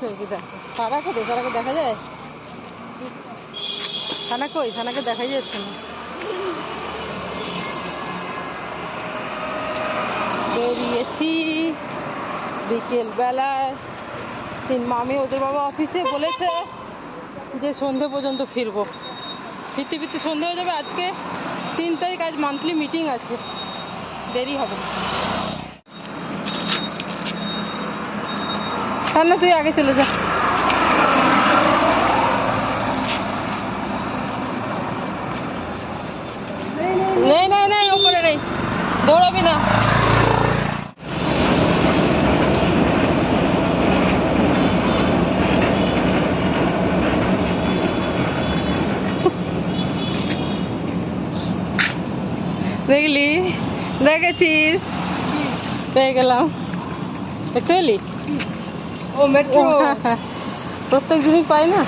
ছবি দেখো, সারা কোথায়? সারাকে দেখা যায়? সানা কই? সানাকে দেখাই যাচ্ছে না। বেরিয়েছি বিকেল বেলায়। মামি ওদের বাবা অফিসে বলেছে যে সন্ধে পর্যন্ত ফিরবো। ফিরতে ফিরতে সন্ধে হয়ে যাবে। আজকে 3 তারিখ, আজ মান্থলি মিটিং আছে, দেরি হবে। সামনে তুই আগে চলে যা। নেই নেই নেই, ওপরে নেই, দৌড়াবি না। দেখলি? দেখেছিস? পেয়ে গেলাম। দেখতে পেলি? ও মেট্রো। প্রত্যেক দিনই পাই না।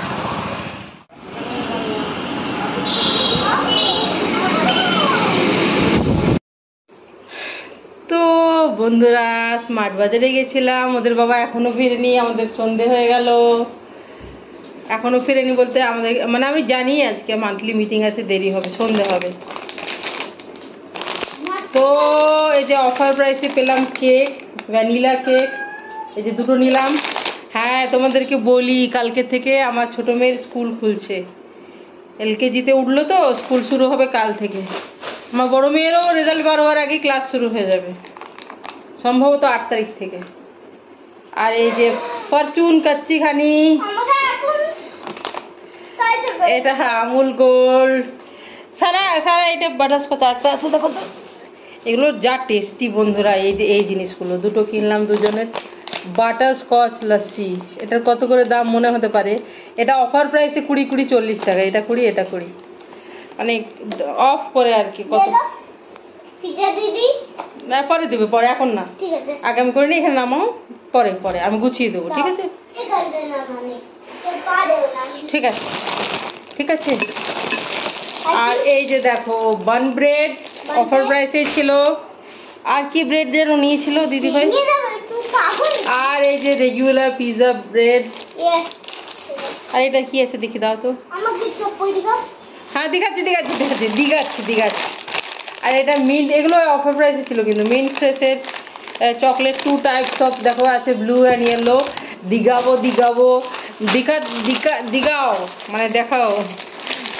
তো বন্ধুরা, স্মার্ট বাজারে গেছিলাম, ওদের বাবা এখনো ফিরেনি। আমাদের সন্ধে হয়ে গেল, এখনো ফিরেনি বলতে আমাদের মানে আমি জানি আজকে মান্থলি মিটিং আছে, দেরি হবে, সন্ধে হবে। তো এই যে অফার প্রাইসে পেলাম কেক, ভ্যানিলা কেক, এই যে দুটো নিলাম। হ্যাঁ, তোমাদেরকে বলি, কালকে থেকে আমার ছোট মেয়ের স্কুল খুলছে। LKG-তে উঠলো তো, স্কুল শুরু হবে কাল থেকে। আমার বড় মেয়েরও রেজাল্ট বার হওয়ার আগে ক্লাস শুরু হয়ে যাবে, সম্ভবত 8 তারিখ থেকে। আর এই যে ফরচুন কাচ্চি খানি, এটা আমুল গোল্ড। সারা সারা এটা বাটারস্কচ একটা আছে, দেখো তো। এগুলো যা টেস্টি বন্ধুরা, এই যে এই জিনিসগুলো দুটো কিনলাম দুজনের। বাটারস্কচ লস্যি, এটার কত করে দাম মনে হতে পারে? এটা অফার প্রাইসে 20-40 টাকা। এটা 20, এটা 20, মানে অফ করে আর কি। কত না, পরে দেবে, পরে, এখন না। আগে আমি করে নিই, এখানে নামাও, পরে পরে আমি গুছিয়ে দেবো, ঠিক আছে? ঠিক আছে, ঠিক আছে। আর এই যে দেখো বান ব্রেড অফার প্রাইসে ছিল। আর কি ব্রেড যেন নিয়েছিল দিদি ভাই? আর এই যে রেগুলার পিৎজা ব্রেড। আর এটা কি আছে দেখি দাও তো। হ্যাঁ, দিঘাচ্ছি দিঘাচ্ছি দিঘাচ্ছি দিঘাচ্ছি দিঘাচ্ছি। আর এটা মিন্ট, এগুলো অফার প্রাইসে ছিল কিন্তু। মিন্ট ফ্রেশের চকলেট 2 টাইপস অফ দেখো আছে, ব্লু অ্যান্ড ইয়েলো। দিঘাবো দিঘাবো দিঘা দিঘা দিঘাও মানে দেখাও।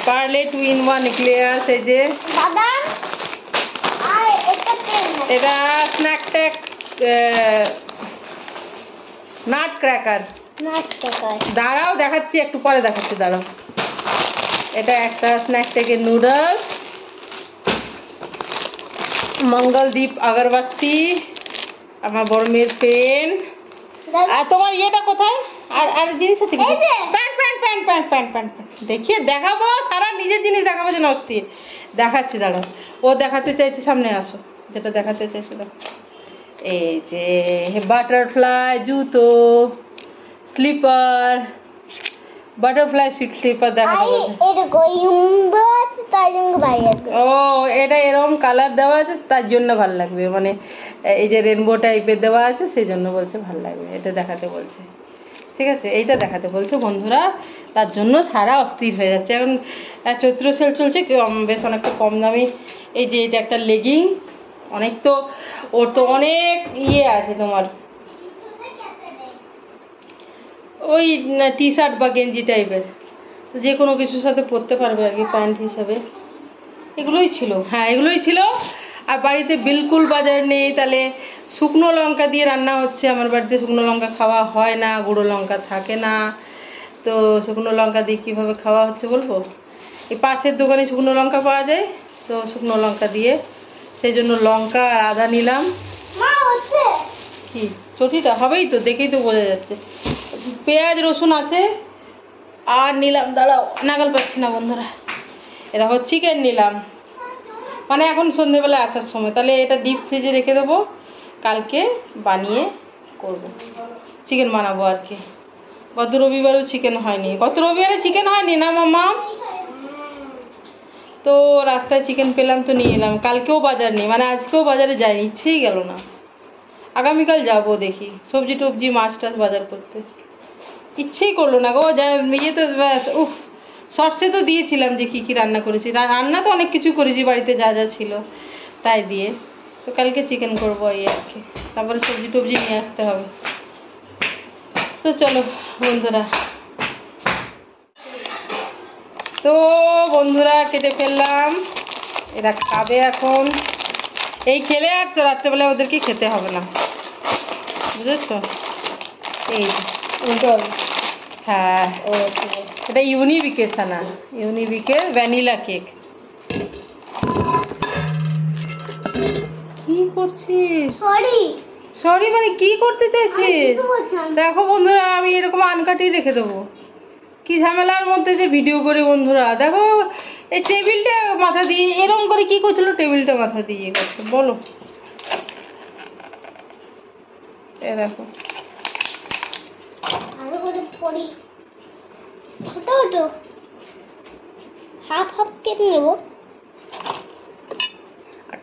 Parle 2-in-1 eclairs. এই যে এটা স্ন্যাক ট্যাক নাট ক্র্যাকার। দাঁড়াও দেখাচ্ছি, একটু পরে দেখাচ্ছি, দাঁড়াও। এটা একটা স্ন্যাক ট্যাকের নুডলস। মঙ্গলদীপ আগরবাতি, আমার বড় মেয়ের পেন। আর তোমার ইয়েটা কোথায়? আর আর জিনিস আছে কি? Pant pant pant pant pant pant দেখিয়ে দেখাবো, সারা নিজের জিনিস দেখাবো যেন অস্থির। দেখাচ্ছি, দাঁড়াও। ও দেখাতে চাইছে, সামনে আসো, যেটা দেখাতে চাইছে। এই যে বাটারফ্লাই জুতো, স্লিপার, বাটারফ্লাই স্লিপার দেখাতে ও এটা এরকম কালার দেওয়া আছে, তার জন্য ভালো লাগবে, মানে এই যে রেনবো টাইপের দেওয়া আছে, সেই জন্য বলছে ভালো লাগবে, এটা দেখাতে বলছে। ঠিক আছে, এইটা দেখাতে বলছে বন্ধুরা, তার জন্য সারা অস্থির হয়ে যাচ্ছে। এখন চৈত্র সেল চলছে, বেশ অনেকটা কম দামি। এই যে এটা একটা লেগিংস, অনেক তো ওর তো অনেক ইয়ে আছে তোমার, ওই টি শার্ট বা গেঞ্জি টাইপের, যে কোনো কিছুর সাথে পরতে পারবে আর কি, প্যান্ট হিসাবে। এগুলোই ছিল, হ্যাঁ এগুলোই ছিল। আর বাড়িতে বিলকুল বাজার নেই, তাহলে শুকনো লঙ্কা দিয়ে রান্না হচ্ছে। আমার বাড়িতে শুকনো লঙ্কা খাওয়া হয় না, গুঁড়ো লঙ্কা থাকে না, তো শুকনো লঙ্কা দিয়ে কীভাবে খাওয়া হচ্ছে বলবো। এই পাশের দোকানে শুকনো লঙ্কা পাওয়া যায়, তো শুকনো লঙ্কা দিয়ে, সেই জন্য লঙ্কা আর আদা নিলাম। কি চটিটা হবেই তো, দেখেই তো বোঝা যাচ্ছে। পেঁয়াজ রসুন আছে। আর নিলাম, দাঁড়াও নাগাল পাচ্ছি না বন্ধুরা, এটা হচ্ছে চিকেন নিলাম, মানে এখন সন্ধ্যেবেলা আসার সময়। তাহলে এটা ডিপ ফ্রিজে রেখে দেবো, কালকে বানিয়ে করব, চিকেন বানাবো আর কি। গত রবিবারও চিকেন হয়নি, গত রবিবারে চিকেন হয়নি না মামা? তো রাস্তায় চিকেন পেলাম তো নিয়ে এলাম। কালকেও বাজার নেই, মানে আজকেও বাজারে যায়নি, ইচ্ছেই গেল না। আগামীকাল যাব, দেখি সবজি টবজি মাছ টাছ বাজার করতে। ইচ্ছেই করলো না গো, যা ইয়ে তো ব্যাস উফ। শর্টসে তো দিয়েছিলাম যে কি কি রান্না করেছি, রান্না তো অনেক কিছু করেছি বাড়িতে যা যা ছিল তাই দিয়ে। তো কালকে চিকেন করবো এই আর কি, তারপরে সবজি টবজি নিয়ে আসতে হবে। তো চলো বন্ধুরা, তো বন্ধুরা কেটে ফেললাম, এরা খাবে এখন। এই খেলে আর রাত্রেবেলা ওদেরকে খেতে হবে না, বুঝেছো? এই হ্যাঁ, এটা ইউনিবিকের সানা, ইউনিবিকের ভ্যানিলা কেক। কি করছিস? সরি মানে কি করতে চাইছিস? দেখো বন্ধুরা, আমি এরকম আনকাটি রেখে দেবো, কি ঝামেলার মধ্যে যে ভিডিও করি বন্ধুরা। দেখো এই টেবিলটা মাথা দিয়ে এরকম করে কি করছিল, টেবিলটা মাথা দিয়ে করছে বলো। এ দেখো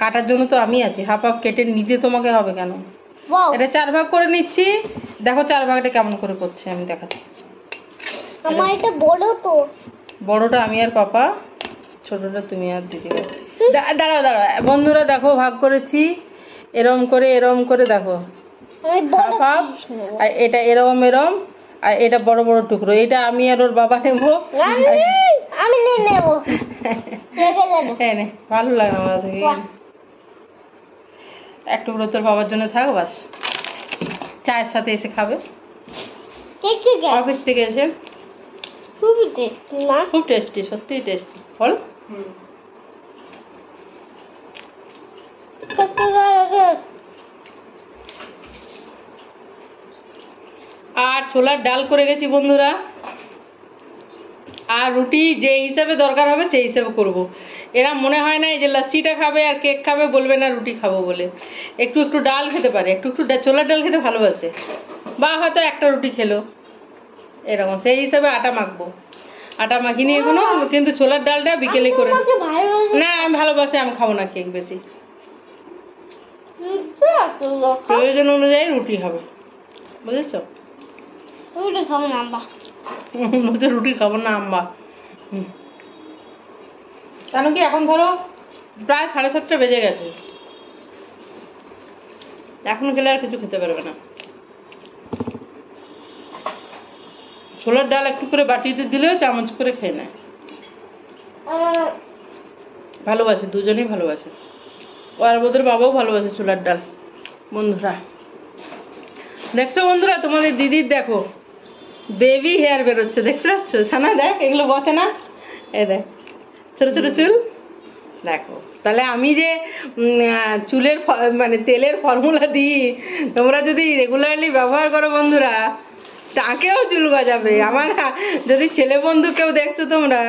কাটার জন্য তো আমি আছি, হাফ হাফ কেটে নিতে তোমাকে হবে কেন? এটা 4 ভাগ করে নিচ্ছি, দেখো 4 ভাগটা কেমন করে করছে আমি দেখাচ্ছি। আমার এটা বড় তো, বড়টা আমি আর পাপা, ছোটটা তুমি আর দিদি। দাঁড়াও দাঁড়াও বন্ধুরা, দেখো ভাগ করেছি এরম করে দেখো, হাফ হাফ। আর এটা এরম এরম, আর এটা বড় বড় টুকরো, এটা আমি আর ওর বাবা নেবো। আমি নেবো, ভালো লাগে না থেকে এক টুকরো তোর বাবার জন্য থাক বাস, চায়ের সাথে এসে খাবে। অফিস থেকে এসে খুবই টেস্টি না? খুব টেস্টি, সত্যি টেস্টি বল। আর ছোলার ডাল করে গেছি বন্ধুরা, আর রুটি যে হিসাবে দরকার হবে সেই হিসাবে করব। এরা মনে হয় না এই যে লস্যিটা খাবে আর কেক খাবে বলবে না রুটি খাবো বলে, একটু একটু ডাল খেতে পারে, একটু একটু ছোলার ডাল খেতে ভালোবাসে, বা হয়তো একটা রুটি খেলো এরকম, সেই হিসাবে আটা মাখবো। আটা মাখিনি এখনো, কিন্তু ছোলার ডালটা বিকেলে করে। না আমি ভালোবাসি, আমি খাবো না কেক বেশি, প্রয়োজন অনুযায়ী রুটি হবে, বুঝেছ? রুটি খাবো না আম্মা, বলছে রুটি খাবো না আম্মা। কেন কি এখন ধরো প্রায় 7:30 বেজে গেছে, এখন খেলে আর কিছু খেতে পারবে না। ছোলার ডাল একটু করে বাটিতে দিলেও চামচ করে খেয়ে নেয়, ভালোবাসে, দুজনেই ভালোবাসে। আর ওদের বাবাও ভালোবাসে ছোলার ডাল। বন্ধুরা দেখছো, বন্ধুরা তোমাদের দিদির দেখো বেবি হেয়ার বেরোচ্ছে, দেখতে পাচ্ছ? সানা দেখ, এগুলো বসে না, এ দেখ ছোট ছোট চুল। দেখো তাহলে আমি যে চুলের মানে তেলের ফর্মুলা দিই, তোমরা যদি রেগুলারলি ব্যবহার করো বন্ধুরা, তাকেও চুল গজাবে। আমার যদি ছেলে বন্ধু কেউ দেখছো তোমরা,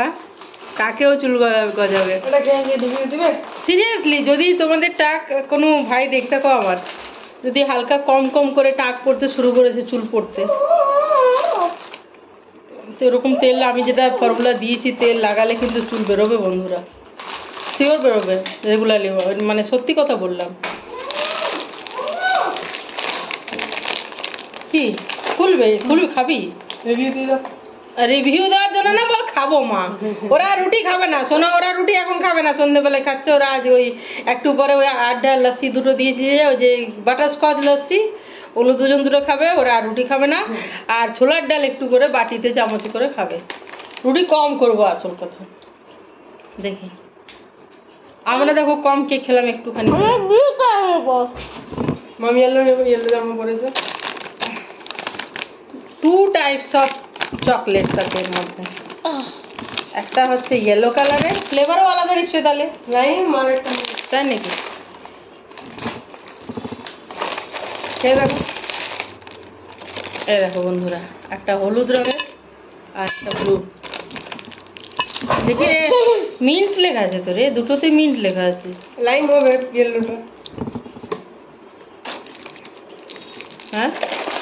তাকেও চুল গজাবে। সিরিয়াসলি, যদি তোমাদের টাক কোনো ভাই দেখতে থাকো আমার, যদি হালকা কম কম করে টাক পড়তে শুরু করেছে, চুল পড়তে, তো এরকম তেল আমি যেটা ফর্মুলা দিয়েছি তেল লাগালে কিন্তু চুল বেরোবে বন্ধুরা, শিওর বেরোবে রেগুলারলি, মানে সত্যি কথা বললাম। কি খুলবে খাবি? রিভিউ দেওয়ার জন্য না, বল খাবো মা। ওরা রুটি খাবে না শোনো, ওরা রুটি এখন খাবে না, সন্ধ্যেবেলায় খাচ্ছে ওরা। আজ ওই একটু পরে ওই আড্ডা লস্যি দুটো দিয়েছি, ওই যে বাটারস্কচ লস্যি, ওগুলো দুটো খাবে ওরা, আর রুটি খাবে না। আর ছোলার ডাল একটু করে বাটিতে চামচ করে খাবে, রুটি কম করবো আসল কথা। দেখি আমরা দেখো কম কেক খেলাম একটুখানি। মামি ইয়েলো জামা পরেছে। 2 টাইপস অফ চকলেট থাকে এর মধ্যে, একটা হচ্ছে ইয়েলো কালারের, ফ্লেভারও আলাদা নিশ্চয়ই তাহলে, তাই নাকি? দেখো এই দেখো বন্ধুরা, একটা হলুদ রঙের আর একটা ব্লু। দেখি মিন্ট লেখা আছে তো রে, দুটোতে মিন্ট লেখা আছে। লাইম হবে ইয়েলোটা। হ্যাঁ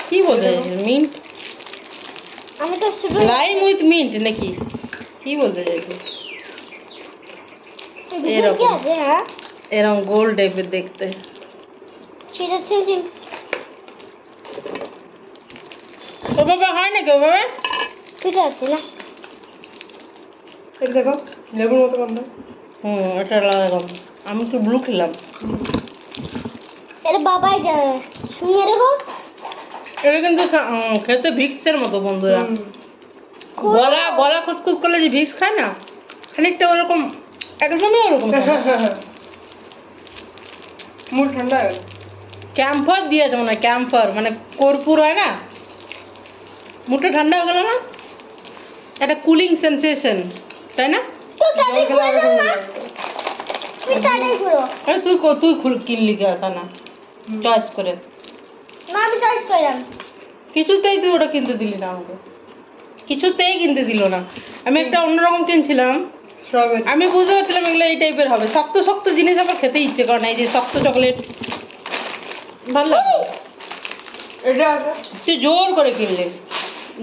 কি বলতে চাইছিস? মিন্ট, লাইম উইথ মিন্ট নাকি কি বলতে চাইছিস? এরকম এরকম গোল্ড টাইপের দেখতে। ওভাবে হয় নাকি ওভাবে? পিঠে আছে না? এটা দেখো লেবুর মতো গন্ধ। এটা আলাদা গন্ধ। আমি তো ব্লু খেলাম। এটা বাবাই জানে, শুনিয়ে দেখো। এটা কিন্তু খেতে ভিক্সের মতো বন্ধুরা। গলা গলা খুঁতখুত করলে যে ভিক্স খায় না, খানিকটা ওরকম, একদমই ওরকম। মুড ঠান্ডা হয়ে গেল। ক্যাম্পার দিয়েছে মনে হয়, ক্যাম্পার মানে কর্পূর হয় না, মুখটা ঠান্ডা হয়ে গেল না, একটা কুলিং সেন্সেশন, তাই না? তুই তাড়াতাড়ি ঘুরে যাও না। তুই তাড়াতাড়ি ঘুরো। আরে তুই কিনলি তা না চয়েস করে? না আমি চয়েস করলাম। কিছুতেই তুই ওটা কিনতে দিলি না আমাকে, কিছুতেই কিনতে দিল না। আমি একটা অন্যরকম কিনছিলাম, স্ট্রবেরি। আমি বুঝতে পারছিলাম এগুলো এই টাইপের হবে, শক্ত শক্ত জিনিস আমার খেতে ইচ্ছে করে না। এই যে শক্ত চকলেট ভালো লাগে। এটা আছে। তুই জোর করে কিনলে,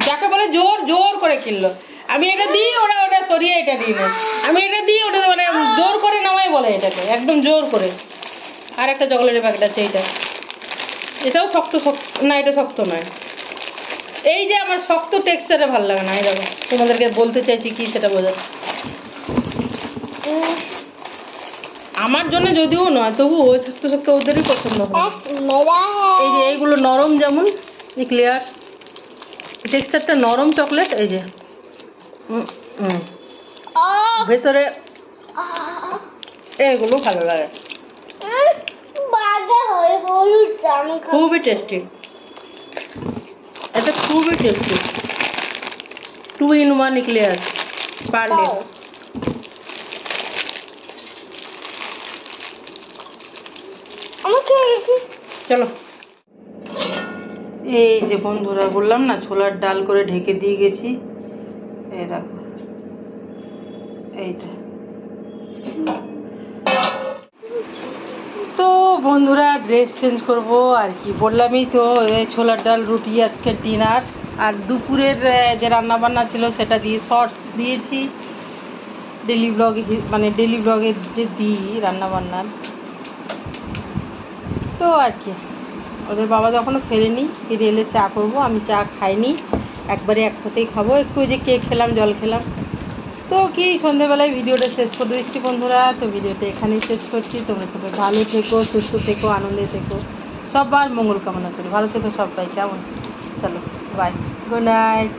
যাকে বলে জোর জোর করে কিনলো। আমি এটা দিই ওরা ওটা সরিয়ে এটা দিই না, আমি এটা দিই ওটা মানে জোর করে নামাই বলে এটাকে, একদম জোর করে। আর একটা চকলেটের প্যাকেট আছে এইটা, এটাও শক্ত শক্ত না, এটা শক্ত নয়। এই যে আমার শক্ত টেক্সচারে ভালো লাগে না, এই দেখো তোমাদেরকে বলতে চাইছি কি সেটা বোঝাচ্ছি। আমার জন্য যদিও নয়, তবু ওই শক্ত শক্ত ওদেরই পছন্দ হয়। এক মেরা এই যে এইগুলো নরম, যেমন ক্লিয়ার টেক্সচারটা নরম চকলেট। এই যে ভেতরে এগুলো ভালো লাগে, বাগে হয়ে হলুদ জাম খা। খুবই টেস্টি, এটা খুবই টেস্টি। 2 in 1 ক্লিয়ার পারলে। আমাকে চলো, এই যে বন্ধুরা বললাম না ছোলার ডাল করে ঢেকে দিয়ে গেছি, এই দেখো এইটা। তো বন্ধুরা ড্রেস চেঞ্জ করব আর কি, বললামই তো এই ছোলার ডাল রুটি আজকে ডিনার। আর দুপুরের যে রান্না বান্না ছিল সেটা দিয়ে শর্টস দিয়েছি ডেলি ব্লগে, মানে ডেলি ব্লগে যে দিই রান্না বান্নার। তো আর কি, ওদের বাবা তো এখনো ফেরেনি, ফিরে এলে চা করবো। আমি চা খাইনি, একবারে একসাথেই খাবো। একটু ওই যে কেক খেলাম, জল খেলাম। তো কি সন্ধ্যেবেলায় ভিডিওটা শেষ করে দিচ্ছি বন্ধুরা। তো ভিডিওটা এখানেই শেষ করছি। তোমরা সবাই ভালো থেকো, সুস্থ থেকো, আনন্দে থেকো, সবার মঙ্গল কামনা করি। ভালো থেকো সবাই, কেমন? চলো বাই, গুড নাইট।